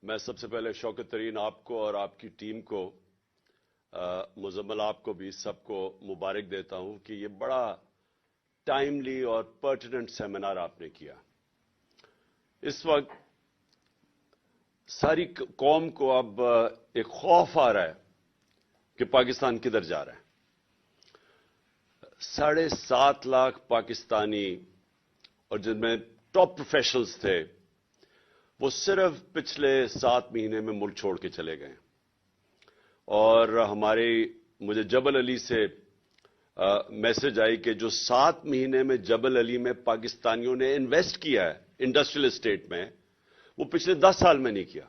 میں سب سے پہلے شوکت ترین آپ کو اور آپ کی ٹیم کو مزمل آپ کو بھی سب کو مبارک دیتا ہوں کہ یہ بڑا ٹائملی اور پرٹیننٹ سیمینار آپ نے کیا. اس وقت ساری قوم کو اب ایک خوف آ رہا ہے کہ پاکستان کدھر جا رہا ہے. 7.5 لاکھ پاکستانی اور جن میں ٹاپ پروفیشنلز تھے وہ صرف پچھلے 7 مہینے میں ملک چھوڑ کے چلے گئے. اور مجھے جبل علی سے میسج آئی کہ جو 7 مہینے میں جبل علی میں پاکستانیوں نے انویسٹ کیا ہے انڈسٹریل اسٹیٹ میں وہ پچھلے 10 سال میں نہیں کیا.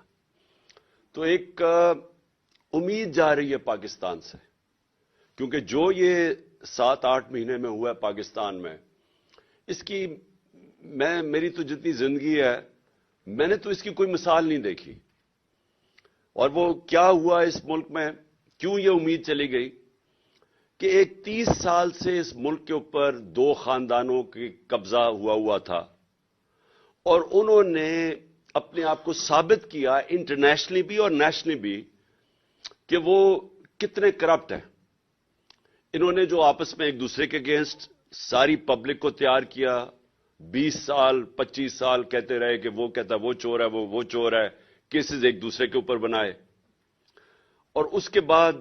تو ایک امید جا رہی ہے پاکستان سے، کیونکہ جو یہ 7-8 مہینے میں ہوا ہے پاکستان میں، اس کی میری تو جتنی زندگی ہے میں نے تو اس کی کوئی مثال نہیں دیکھی. اور وہ کیا ہوا اس ملک میں، کیوں یہ امید چلی گئی کہ ایک 30 سال سے اس ملک کے اوپر 2 خاندانوں کی قبضہ ہوا تھا اور انہوں نے اپنے آپ کو ثابت کیا انٹرنیشنلی بھی اور نیشنلی بھی کہ وہ کتنے کرپٹ ہیں. انہوں نے جو آپس میں ایک دوسرے کے اگینسٹ ساری پبلک کو تیار کیا، 20 سال 25 سال کہتے رہے کہ وہ کہتا وہ چور ہے، وہ چور ہے، کیسز ایک دوسرے کے اوپر بنائے. اور اس کے بعد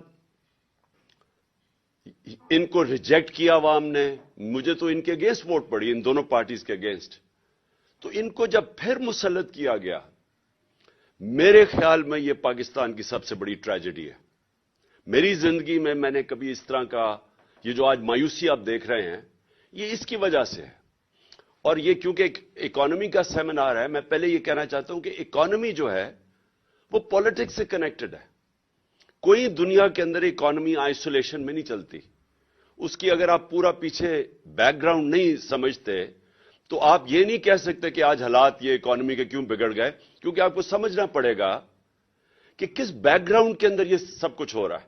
ان کو ریجیکٹ کیا عوام نے. مجھے تو ان کے اگینسٹ ووٹ پڑی، ان دونوں پارٹیز کے اگینسٹ. تو ان کو جب پھر مسلط کیا گیا، میرے خیال میں یہ پاکستان کی سب سے بڑی ٹریجڈی ہے. میری زندگی میں نے کبھی اس طرح کا یہ جو آج مایوسی آپ دیکھ رہے ہیں یہ اس کی وجہ سے ہے. اور یہ کیونکہ ایک اکانومی کا سیمینار ہے، میں پہلے یہ کہنا چاہتا ہوں کہ اکانومی جو ہے وہ پالیٹکس سے کنیکٹڈ ہے. کوئی دنیا کے اندر اکانومی آئسولیشن میں نہیں چلتی. اس کی اگر آپ پورا پیچھے بیک گراؤنڈ نہیں سمجھتے تو آپ یہ نہیں کہہ سکتے کہ آج حالات یہ اکانومی کے کیوں بگڑ گئے، کیونکہ آپ کو سمجھنا پڑے گا کہ کس بیک گراؤنڈ کے اندر یہ سب کچھ ہو رہا ہے.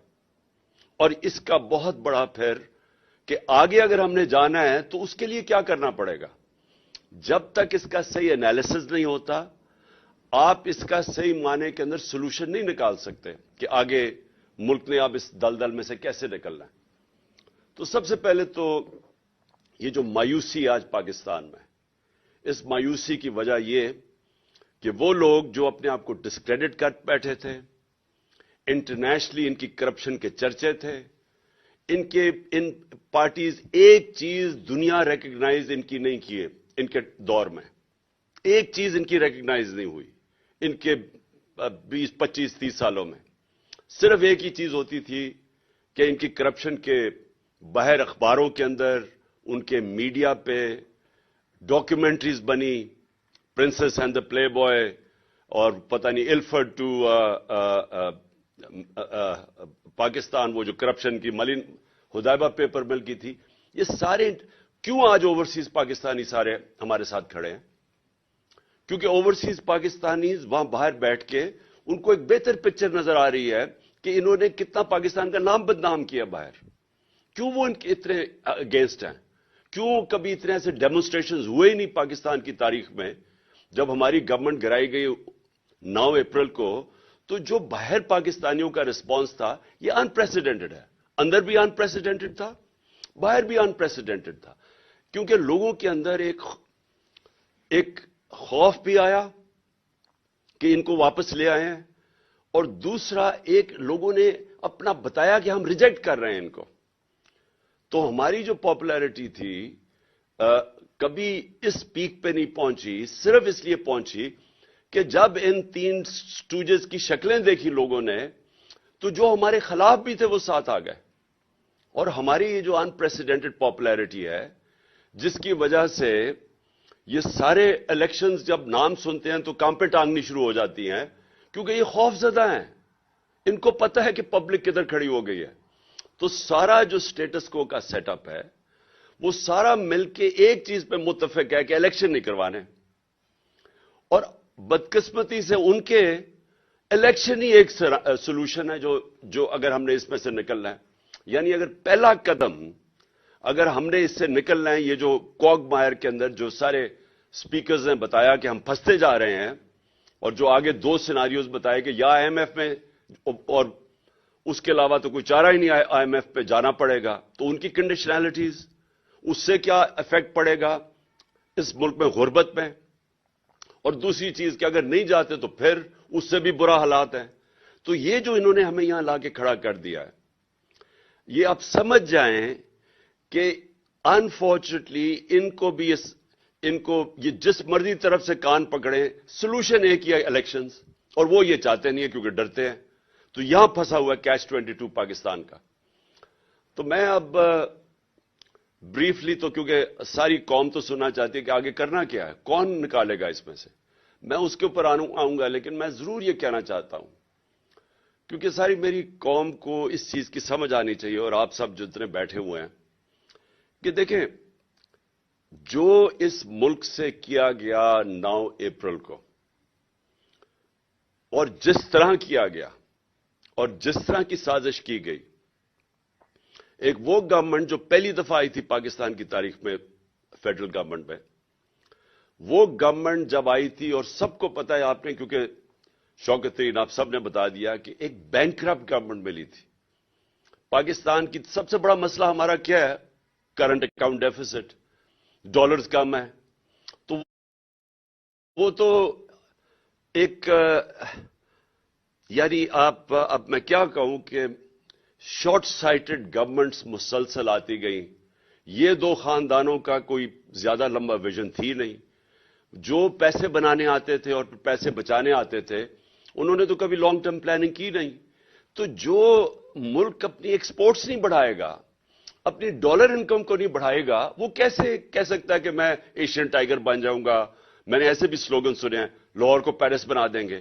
اور اس کا بہت بڑا پھر کہ آگے اگر ہم نے جانا ہے تو اس کے لیے کیا کرنا پڑے گا. جب تک اس کا صحیح انالیسز نہیں ہوتا آپ اس کا صحیح معنی کے اندر سولوشن نہیں نکال سکتے کہ آگے ملک نے اب اس دلدل میں سے کیسے نکلنا ہے. تو سب سے پہلے تو یہ جو مایوسی آج پاکستان میں، اس مایوسی کی وجہ یہ کہ وہ لوگ جو اپنے آپ کو ڈسکریڈٹ کر بیٹھے تھے، انٹرنیشنلی ان کی کرپشن کے چرچے تھے، ان پارٹیز ایک چیز دنیا ریکگنائز ان کی نہیں کیے. ان کے دور میں ایک چیز ان کی ریکگنائز نہیں ہوئی. ان کے 20 25 30 سالوں میں صرف ایک ہی چیز ہوتی تھی کہ ان کی کرپشن کے باہر اخباروں کے اندر، ان کے میڈیا پہ ڈاکیومنٹریز بنی، princess and the play boy اور پتہ نہیں الفرڈ ٹو پاکستان، وہ جو کرپشن کی ملین حدیبہ پیپر مل کی تھی. یہ سارے کیوں آج اوورسیز پاکستانی سارے ہمارے ساتھ کھڑے ہیں؟ کیونکہ اوورسیز پاکستانیز وہاں باہر بیٹھ کے ان کو ایک بہتر پکچر نظر آ رہی ہے کہ انہوں نے کتنا پاکستان کا نام بدنام کیا باہر. کیوں وہ ان کے اتنے اگینسٹ ہیں؟ کیوں کبھی اتنے ایسے ڈیمونسٹریشنز ہوئے ہی نہیں پاکستان کی تاریخ میں؟ جب ہماری گورنمنٹ گرائی گئی 9 اپریل کو تو جو باہر پاکستانیوں کا رسپانس تھا یہ انپریسیڈنٹڈ ہے. اندر بھی انپریسیڈنٹڈ تھا، باہر بھی انپریسیڈنٹڈ تھا. کیونکہ لوگوں کے اندر ایک خوف بھی آیا کہ ان کو واپس لے آئے ہیں، اور دوسرا ایک لوگوں نے اپنا بتایا کہ ہم ریجیکٹ کر رہے ہیں ان کو. تو ہماری جو پاپولیرٹی تھی کبھی اس پیک پہ نہیں پہنچی، صرف اس لیے پہنچی کہ جب ان 3 سٹوجز کی شکلیں دیکھی لوگوں نے تو جو ہمارے خلاف بھی تھے وہ ساتھ آ گئے. اور ہماری یہ جو انپریسیڈنٹڈ پاپولیرٹی ہے جس کی وجہ سے یہ سارے الیکشنز جب نام سنتے ہیں تو کانپیں ٹانگنی شروع ہو جاتی ہیں، کیونکہ یہ خوف زدہ ہیں. ان کو پتہ ہے کہ پبلک کدھر کھڑی ہو گئی ہے. تو سارا جو سٹیٹس کو کا سیٹ اپ ہے وہ سارا مل کے ایک چیز پہ متفق ہے کہ الیکشن نہیں کروانے. اور بدقسمتی سے ان کے الیکشن ہی ایک سولوشن ہے جو اگر ہم نے اس میں سے نکلنا ہے، یعنی اگر پہلا قدم اگر ہم نے اس سے نکلنا ہے، یہ جو کوگ مائر کے اندر جو سارے سپیکرز نے بتایا کہ ہم پھنستے جا رہے ہیں، اور جو آگے 2 سیناریوز بتائے کہ یا IMF میں اور اس کے علاوہ تو کوئی چارہ ہی نہیں IMF پہ جانا پڑے گا، تو ان کی کنڈیشنلٹیز، اس سے کیا افیکٹ پڑے گا اس ملک میں غربت میں، اور دوسری چیز کہ اگر نہیں جاتے تو پھر اس سے بھی برا حالات ہیں. تو یہ جو انہوں نے ہمیں یہاں لا کے کھڑا کر دیا ہے، یہ آپ سمجھ جائیں کہ انفارچونیٹلی ان کو یہ جس مرضی طرف سے کان پکڑے، سلوشن ایک ہی ہے الیکشنز، اور وہ یہ چاہتے نہیں ہے کیونکہ ڈرتے ہیں. تو یہاں پھنسا ہوا ہے کیچ 22 پاکستان کا. تو میں اب بریفلی، تو کیونکہ ساری قوم تو سننا چاہتی ہے کہ آگے کرنا کیا ہے، کون نکالے گا اس میں سے، میں اس کے اوپر آؤں گا. لیکن میں ضرور یہ کہنا چاہتا ہوں، کیونکہ ساری میری قوم کو اس چیز کی سمجھ آنی چاہیے، اور آپ سب جتنے بیٹھے ہوئے ہیں، کہ دیکھیں جو اس ملک سے کیا گیا 9 اپریل کو، اور جس طرح کیا گیا اور جس طرح کی سازش کی گئی، ایک وہ گورنمنٹ جو پہلی دفعہ آئی تھی پاکستان کی تاریخ میں فیڈرل گورنمنٹ میں، وہ گورنمنٹ جب آئی تھی، اور سب کو پتا ہے آپ نے، کیونکہ شوکت ترین آپ سب نے بتا دیا کہ ایک بینکرپٹ گورنمنٹ ملی تھی. پاکستان کی سب سے بڑا مسئلہ ہمارا کیا ہے؟ کرنٹ اکاؤنٹ ڈیفیسٹ، ڈالرز کم ہے. تو وہ تو ایک یعنی اب میں کیا کہوں کہ شارٹ سائٹڈ گورنمنٹس مسلسل آتی گئیں. یہ 2 خاندانوں کا کوئی زیادہ لمبا ویژن تھی نہیں. جو پیسے بنانے آتے تھے اور پیسے بچانے آتے تھے، انہوں نے تو کبھی لانگ ٹرم پلاننگ کی نہیں. تو جو ملک اپنی ایکسپورٹس نہیں بڑھائے گا، اپنی ڈالر انکم کو نہیں بڑھائے گا، وہ کیسے کہہ سکتا ہے کہ میں ایشین ٹائیگر بن جاؤں گا؟ میں نے ایسے بھی سلوگن سنے ہیں، لاہور کو پیرس بنا دیں گے.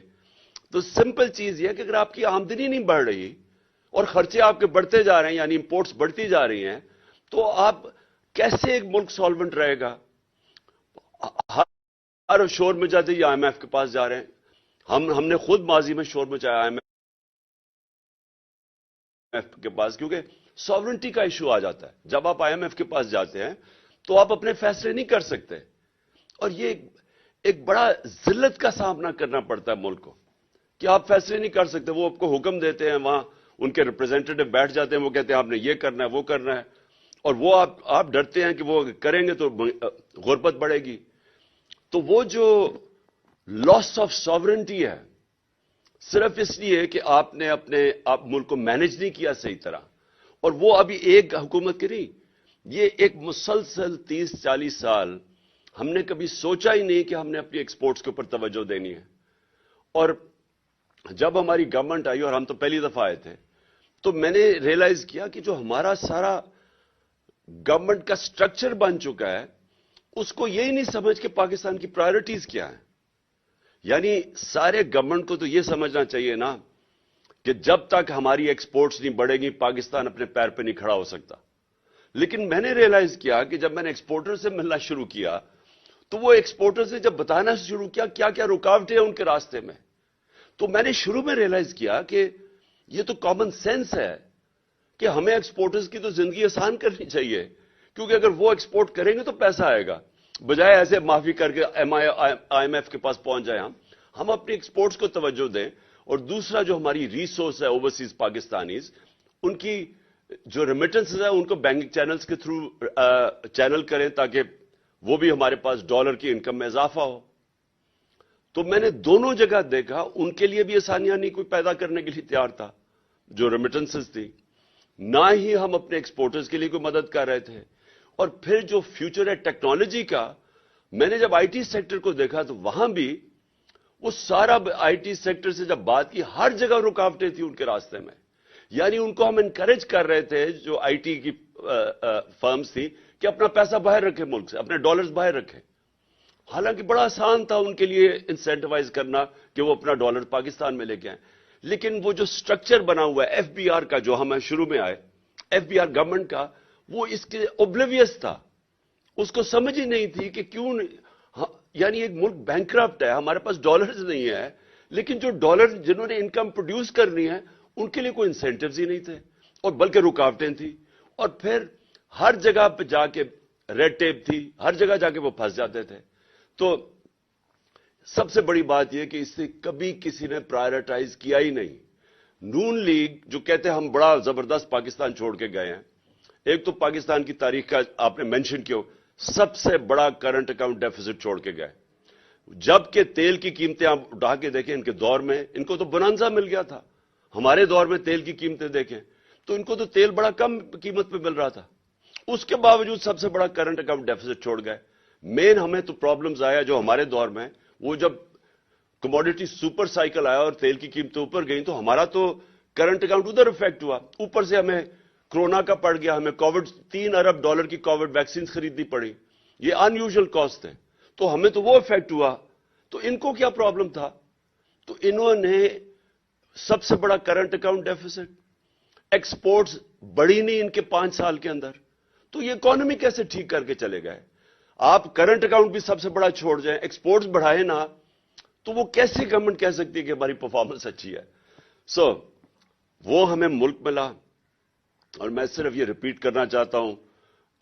تو سمپل چیز یہ ہے کہ اگر آپ کی آمدنی نہیں بڑھ رہی اور خرچے آپ کے بڑھتے جا رہے ہیں، یعنی امپورٹس بڑھتی جا رہی ہیں، تو آپ کیسے ایک ملک سالونٹ رہے گا؟ ہر شور میں جاتے ہی IMF کے پاس جا رہے ہیں. ہم نے خود ماضی میں شور مچایا IMF کے پاس، کیونکہ ساورنٹی کا ایشو آ جاتا ہے. جب آپ IMF کے پاس جاتے ہیں تو آپ اپنے فیصلے نہیں کر سکتے، اور یہ ایک بڑا ذلت کا سامنا کرنا پڑتا ہے ملک کو کہ آپ فیصلے نہیں کر سکتے. وہ آپ کو حکم دیتے ہیں، وہاں ان کے ریپرزینٹیٹو بیٹھ جاتے ہیں، وہ کہتے ہیں آپ نے یہ کرنا ہے، وہ کرنا ہے، اور وہ آپ ڈرتے ہیں کہ وہ کریں گے تو غربت بڑھے گی. تو وہ جو لاس آف ساورنٹی ہے، صرف اس لیے کہ آپ نے آپ ملک کو مینج نہیں کیا صحیح طرح. اور وہ ابھی ایک حکومت کی نہیں، یہ ایک مسلسل 30-40 سال ہم نے کبھی سوچا ہی نہیں کہ ہم نے اپنی ایکسپورٹس کے اوپر توجہ دینی ہے. اور جب ہماری گورنمنٹ آئی، اور ہم تو پہلی دفعہ آئے تھے، تو میں نے ریئلائز کیا کہ جو ہمارا سارا گورنمنٹ کا سٹرکچر بن چکا ہے، اس کو یہی نہیں سمجھ کہ پاکستان کی پرائرٹیز کیا ہیں. یعنی سارے گورنمنٹ کو تو یہ سمجھنا چاہیے نا کہ جب تک ہماری ایکسپورٹس نہیں بڑھے گی، پاکستان اپنے پیر پہ نہیں کھڑا ہو سکتا. لیکن میں نے ریئلائز کیا کہ جب میں نے ایکسپورٹر سے ملنا شروع کیا، تو وہ ایکسپورٹر سے جب بتانا شروع کیا کیا کیا رکاوٹیں ہیں ان کے راستے میں، تو میں نے شروع میں ریئلائز کیا کہ یہ تو کامن سینس ہے کہ ہمیں ایکسپورٹرز کی تو زندگی آسان کرنی چاہیے، کیونکہ اگر وہ ایکسپورٹ کریں گے تو پیسہ آئے گا، بجائے ایسے معافی کر کے IMF کے پاس پہنچ جائیں. ہم اپنی ایکسپورٹس کو توجہ دیں. اور دوسرا جو ہماری ریسورس ہے اوورسیز پاکستانیز، ان کی جو ریمیٹنسز ہے ان کو بینکنگ چینلز کے تھرو چینل کریں، تاکہ وہ بھی ہمارے پاس ڈالر کی انکم میں اضافہ ہو. تو میں نے دونوں جگہ دیکھا، ان کے لیے بھی آسانیاں نہیں کوئی پیدا کرنے کے لیے تیار تھا جو ریمیٹنسز تھی، نہ ہی ہم اپنے ایکسپورٹرز کے لیے کوئی مدد کر رہے تھے. اور پھر جو فیوچر ہے ٹیکنالوجی کا، میں نے جب IT سیکٹر کو دیکھا تو وہاں بھی وہ سارا IT سیکٹر سے جب بات کی، ہر جگہ رکاوٹیں تھیں ان کے راستے میں. یعنی ان کو ہم انکریج کر رہے تھے، جو IT کی فرمز تھی، کہ اپنا پیسہ باہر رکھے ملک سے، اپنے ڈالرز باہر رکھے. حالانکہ بڑا آسان تھا ان کے لیے انسینٹیوائز کرنا کہ وہ اپنا ڈالر پاکستان میں لے کے آئیں. لیکن وہ جو سٹرکچر بنا ہوا ہے FBR کا، جو ہم شروع میں آئے FBR گورنمنٹ کا، وہ اس کے اوبلیویس تھا. اس کو سمجھ ہی نہیں تھی کہ کیوں، یعنی ایک ملک بینکرپٹ ہے، ہمارے پاس ڈالرز نہیں ہے، لیکن جو ڈالر جنہوں نے انکم پروڈیوس کرنی ہے ان کے لیے کوئی انسینٹیوز ہی نہیں تھے، اور بلکہ رکاوٹیں تھیں. اور پھر ہر جگہ پہ جا کے ریڈ ٹیپ تھی، ہر جگہ جا کے وہ پھنس جاتے تھے. تو سب سے بڑی بات یہ کہ اسے کبھی کسی نے پرائرٹائز کیا ہی نہیں. نون لیگ جو کہتے ہیں ہم بڑا زبردست پاکستان چھوڑ کے گئے ہیں, ایک تو پاکستان کی تاریخ کا آپ نے مینشن کیا, سب سے بڑا کرنٹ اکاؤنٹ ڈیفیسٹ چھوڑ کے گئے. جبکہ تیل کی قیمتیں آپ اٹھا کے دیکھیں ان کے دور میں, ان کو تو بونانزا مل گیا تھا. ہمارے دور میں تیل کی قیمتیں دیکھیں تو ان کو تو تیل بڑا کم قیمت پہ مل رہا تھا, اس کے باوجود سب سے بڑا کرنٹ اکاؤنٹ ڈیفیسٹ چھوڑ گئے. مین ہمیں تو پرابلمز آیا جو ہمارے دور میں, وہ جب کموڈیٹی سپر سائیکل آیا اور تیل کی قیمتیں اوپر گئیں تو ہمارا تو کرنٹ اکاؤنٹ ادھر افیکٹ ہوا. اوپر سے ہمیں کرونا کا پڑ گیا, ہمیں کووڈ $3 ارب کی کووڈ ویکسین خریدنی پڑی. یہ ان یوزل کاسٹ ہے, تو ہمیں تو وہ افیکٹ ہوا. تو ان کو کیا پرابلم تھا؟ تو انہوں نے سب سے بڑا کرنٹ اکاؤنٹ ڈیفیسٹ, ایکسپورٹس بڑھی نہیں ان کے 5 سال کے اندر, تو یہ اکانومی کیسے ٹھیک کر کے چلے گئے؟ آپ کرنٹ اکاؤنٹ بھی سب سے بڑا چھوڑ جائیں, ایکسپورٹس بڑھائے نا, تو وہ کیسے گورنمنٹ کہہ سکتی ہے کہ ہماری پرفارمنس اچھی ہے؟ وہ ہمیں ملک ملا. اور میں صرف یہ ریپیٹ کرنا چاہتا ہوں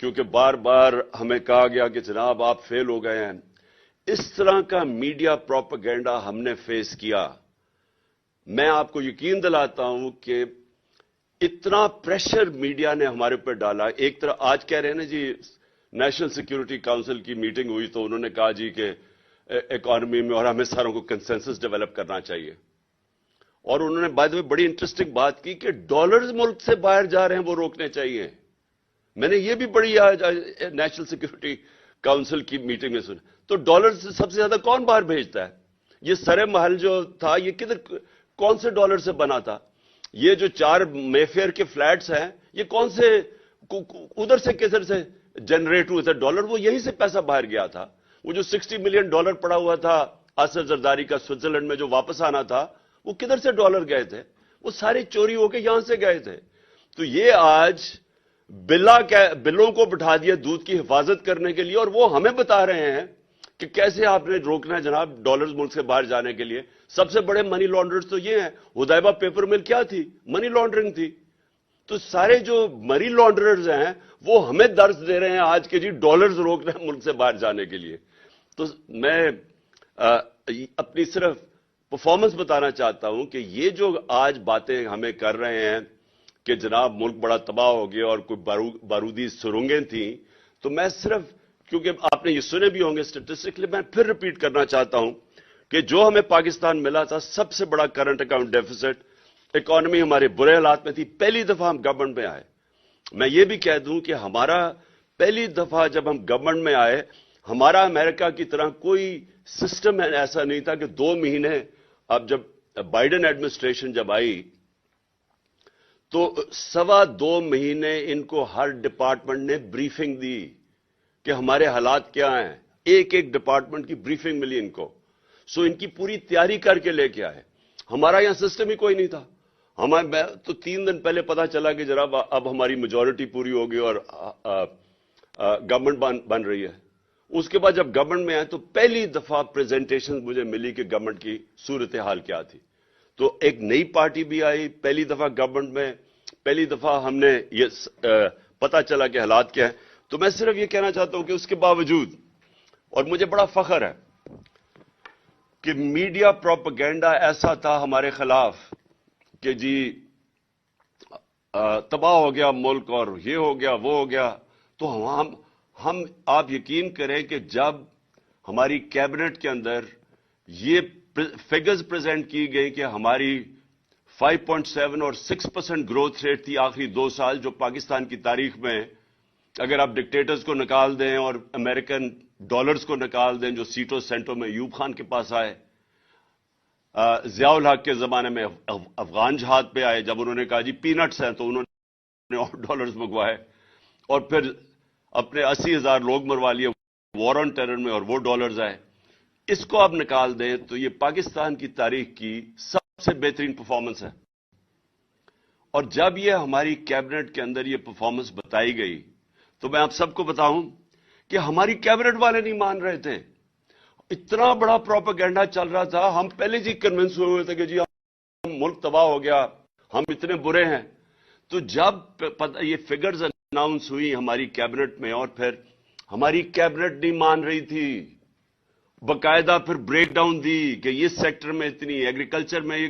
کیونکہ بار بار ہمیں کہا گیا کہ جناب آپ فیل ہو گئے ہیں. اس طرح کا میڈیا پروپیگنڈا ہم نے فیس کیا. میں آپ کو یقین دلاتا ہوں کہ اتنا پریشر میڈیا نے ہمارے اوپر ڈالا. ایک طرح آج کہہ رہے ہیں نا جی, نیشنل سیکیورٹی کاؤنسل کی میٹنگ ہوئی تو انہوں نے کہا جی کہ اکانومی میں اور ہمیں ساروں کو کنسنسس ڈیولپ کرنا چاہیے. اور انہوں نے بائی دی وے بڑی انٹرسٹنگ بات کی کہ ڈالرز ملک سے باہر جا رہے ہیں وہ روکنے چاہیے. میں نے یہ بھی بڑی نیشنل سیکیورٹی کاؤنسل کی میٹنگ میں سنا. تو ڈالر سے سب سے زیادہ کون باہر بھیجتا ہے؟ یہ سرے محل جو تھا یہ کدھر کون سے ڈالر سے بنا تھا؟ یہ جو 4 مے فیئر کے فلیٹس ہیں یہ کون سے ادھر سے کدھر سے جنریٹ ہوئے تھے ڈالر؟ وہ یہیں سے پیسہ باہر گیا تھا. وہ جو $60 ملین پڑا ہوا تھا آصف زرداری کا سوئٹزرلینڈ میں جو واپس آنا تھا, وہ کدھر سے ڈالر گئے تھے؟ وہ سارے چوری ہو کے یہاں سے گئے تھے. تو یہ آج بلوں کو بٹھا دیا دودھ کی حفاظت کرنے کے لیے, اور وہ ہمیں بتا رہے ہیں کہ کیسے آپ نے روکنا ہے جناب ڈالرز ملک سے باہر جانے کے لیے. سب سے بڑے منی لانڈرز تو یہ ہیں. حدیبہ پیپر مل کیا تھی؟ منی لانڈرنگ تھی. تو سارے جو منی لانڈررز ہیں وہ ہمیں درس دے رہے ہیں آج کے جی ڈالرز روکنا ہے ملک سے باہر جانے کے لیے. تو میں اپنی صرف پرفارمنس بتانا چاہتا ہوں کہ یہ جو آج باتیں ہمیں کر رہے ہیں کہ جناب ملک بڑا تباہ ہو گیا اور کوئی بارودی سرنگیں تھیں, تو میں صرف کیونکہ آپ نے یہ سنے بھی ہوں گے اسٹیٹسٹکلی, میں پھر ریپیٹ کرنا چاہتا ہوں کہ جو ہمیں پاکستان ملا تھا سب سے بڑا کرنٹ اکاؤنٹ ڈیفیسٹ, اکانومی ہمارے برے حالات میں تھی. پہلی دفعہ ہم گورنمنٹ میں آئے. میں یہ بھی کہہ دوں کہ ہمارا پہلی دفعہ جب ہم گورنمنٹ میں آئے, ہمارا امریکہ کی طرح کوئی سسٹم ایسا نہیں تھا کہ 2 مہینے. اب جب بائیڈن ایڈمنسٹریشن جب آئی تو 2.25 مہینے ان کو ہر ڈپارٹمنٹ نے بریفنگ دی کہ ہمارے حالات کیا ہیں. ایک ڈپارٹمنٹ کی بریفنگ ملی ان کو. ان کی پوری تیاری کر کے لے کے آئے. ہمارا یہاں سسٹم ہی کوئی نہیں تھا. ہمیں تو 3 دن پہلے پتا چلا کہ جناب اب ہماری میجورٹی پوری ہوگی اور گورنمنٹ بن رہی ہے. اس کے بعد جب گورنمنٹ میں آئے تو پہلی دفعہ پریزنٹیشن مجھے ملی کہ گورنمنٹ کی صورتحال کیا تھی. تو ایک نئی پارٹی بھی آئی پہلی دفعہ گورنمنٹ میں, پہلی دفعہ ہم نے یہ پتا چلا کہ حالات کیا ہیں. تو میں صرف یہ کہنا چاہتا ہوں کہ اس کے باوجود, اور مجھے بڑا فخر ہے کہ میڈیا پروپیگنڈا ایسا تھا ہمارے خلاف کہ جی تباہ ہو گیا ملک اور یہ ہو گیا وہ ہو گیا. تو ہم آپ یقین کریں کہ جب ہماری کیبنٹ کے اندر یہ فگرز پریزنٹ کی گئی کہ ہماری 5.7 اور 6% گروتھ ریٹ تھی آخری 2 سال, جو پاکستان کی تاریخ میں اگر آپ ڈکٹیٹرز کو نکال دیں اور امریکن ڈالرز کو نکال دیں جو سیٹوں سینٹوں میں ایوب خان کے پاس آئے, ضیاء الحق کے زمانے میں افغان جہاد پہ آئے, جب انہوں نے کہا جی پینٹس ہیں تو انہوں نے اور ڈالرز منگوائے, اور پھر اپنے 80,000 لوگ مروا لیے وار آن ٹیرر میں اور وہ ڈالرز آئے. اس کو آپ نکال دیں تو یہ پاکستان کی تاریخ کی سب سے بہترین پرفارمنس ہے. اور جب یہ ہماری کیبنٹ کے اندر یہ پرفارمنس بتائی گئی تو میں آپ سب کو بتاؤں کہ ہماری کیبنٹ والے نہیں مان رہے تھے. اتنا بڑا پروپیگنڈا چل رہا تھا, ہم پہلے سے کنونس ہوئے تھے کہ جی ہم ملک تباہ ہو گیا, ہم اتنے برے ہیں. تو جب یہ فگرز اناؤنس ہوئی ہماری کیبنٹ میں, اور پھر ہماری کیبنٹ نہیں مان رہی تھی, باقاعدہ پھر بریک ڈاؤن دی کہ اس سیکٹر میں اتنی، ایگریکلچر میں یہ